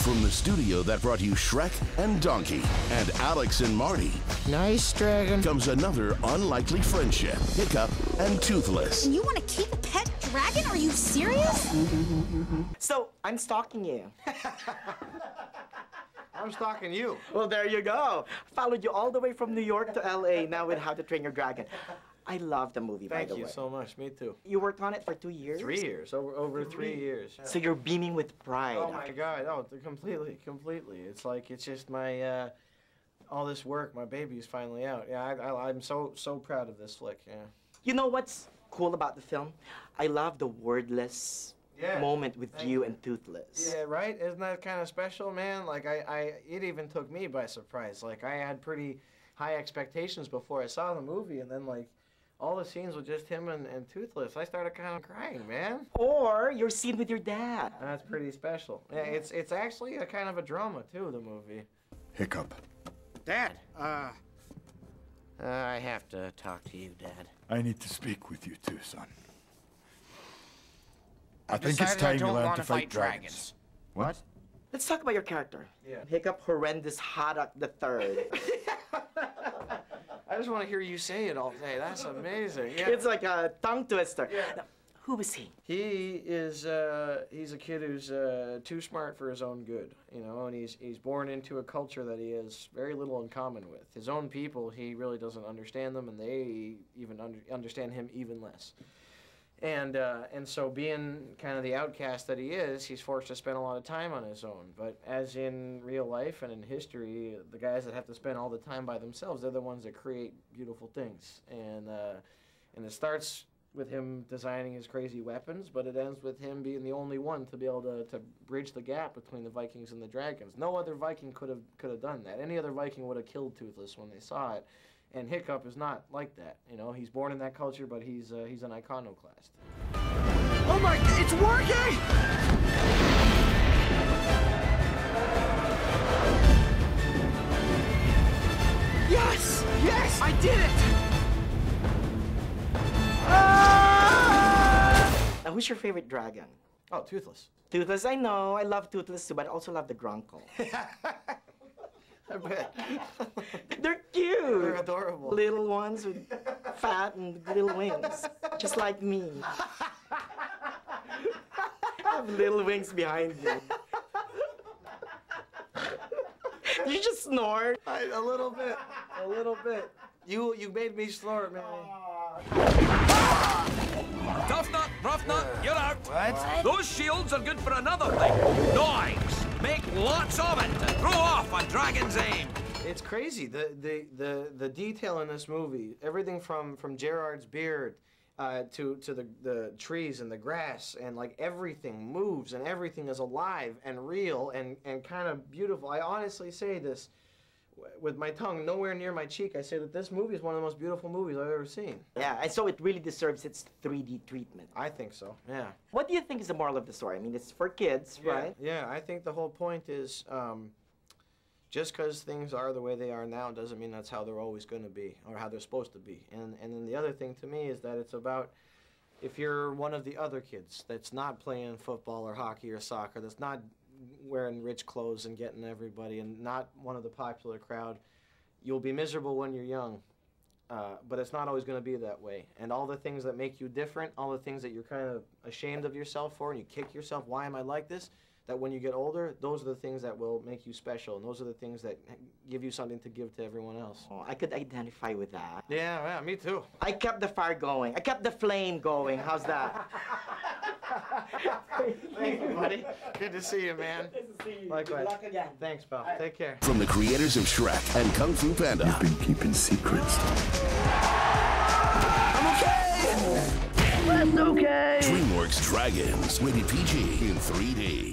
From the studio that brought you Shrek and Donkey and Alex and Marty. Nice dragon. Comes another unlikely friendship, Hiccup and Toothless. And you want to keep a pet dragon? Are you serious? So, I'm stalking you. I'm stalking you. Well, there you go. Followed you all the way from New York to LA, now with How to Train Your Dragon. I love the movie, by the way. Thank you so much. Me too. You worked on it for 2 years? 3 years. Over 3 years. So you're beaming with pride. Oh my God! Oh, completely. It's like it's just my all this work. My baby's finally out. Yeah, I'm so proud of this flick. Yeah. You know what's cool about the film? I love the wordless moment with you and Toothless. Yeah, right? Isn't that kind of special, man? Like it even took me by surprise. Like I had pretty high expectations before I saw the movie, and then like all the scenes with just him and Toothless, I started kind of crying, man. Or your scene with your dad. That's pretty special. Yeah, it's actually a kind of a drama too, the movie. Hiccup. Dad, I have to talk to you, Dad. I need to speak with you too, son. I think it's time you learn to fight dragons. What? Let's talk about your character. Yeah. Hiccup Horrendous Haddock the Third. I just want to hear you say it all day. That's amazing. Yeah. It's like a tongue twister. Yeah. Now, who was he? He is he's a kid who's too smart for his own good, you know, and he's born into a culture that he has very little in common with. His own people, he really doesn't understand them, and they even understand him even less. And so being kind of the outcast that he is, he's forced to spend a lot of time on his own. But as in real life and in history, the guys that have to spend all the time by themselves, they're the ones that create beautiful things. And it starts with him designing his crazy weapons, but it ends with him being the only one to be able to bridge the gap between the Vikings and the dragons. No other Viking could have done that. Any other Viking would have killed Toothless when they saw it. And Hiccup is not like that. You know, he's born in that culture, but he's an iconoclast. Oh my, it's working! Yes! Yes! I did it! Now, who's your favorite dragon? Oh, Toothless. Toothless, I know. I love Toothless too, but I also love the Grunkle. I bet. They're cute. They're adorable. Little ones with fat and little wings, just like me. I have little wings behind me. You just snort. A little bit. A little bit. You made me snort, man. Tough nut, rough nut, you're out. What? Those shields are good for another thing. Knives. Make lots of it to throw off a dragon's aim. It's crazy. The detail in this movie, everything from Gerard's beard to the trees and the grass, and like everything moves and everything is alive and real and kind of beautiful. I honestly say this with my tongue nowhere near my cheek. I say that this movie is one of the most beautiful movies I've ever seen. Yeah, and so it really deserves its 3D treatment. I think so, yeah. What do you think is the moral of the story? I mean, it's for kids, right? Yeah, I think the whole point is just because things are the way they are now doesn't mean that's how they're always going to be or how they're supposed to be. And then the other thing to me is that it's about if you're one of the other kids that's not playing football or hockey or soccer, that's not wearing rich clothes and getting everybody and not one of the popular crowd, you'll be miserable when you're young. But it's not always going to be that way. And all the things that make you different, all the things that you're kind of ashamed of yourself for and you kick yourself, why am I like this? That when you get older, those are the things that will make you special, and those are the things that give you something to give to everyone else. Oh, I could identify with that. Yeah, me too. I kept the fire going. I kept the flame going. How's that? Thank you, buddy. Good to see you, man. Good to see you. Likewise. Good luck again. Thanks, pal. Take care. From the creators of Shrek and Kung Fu Panda. You've been keeping secrets. I'm okay! That's okay! DreamWorks Dragons, rated PG in 3D.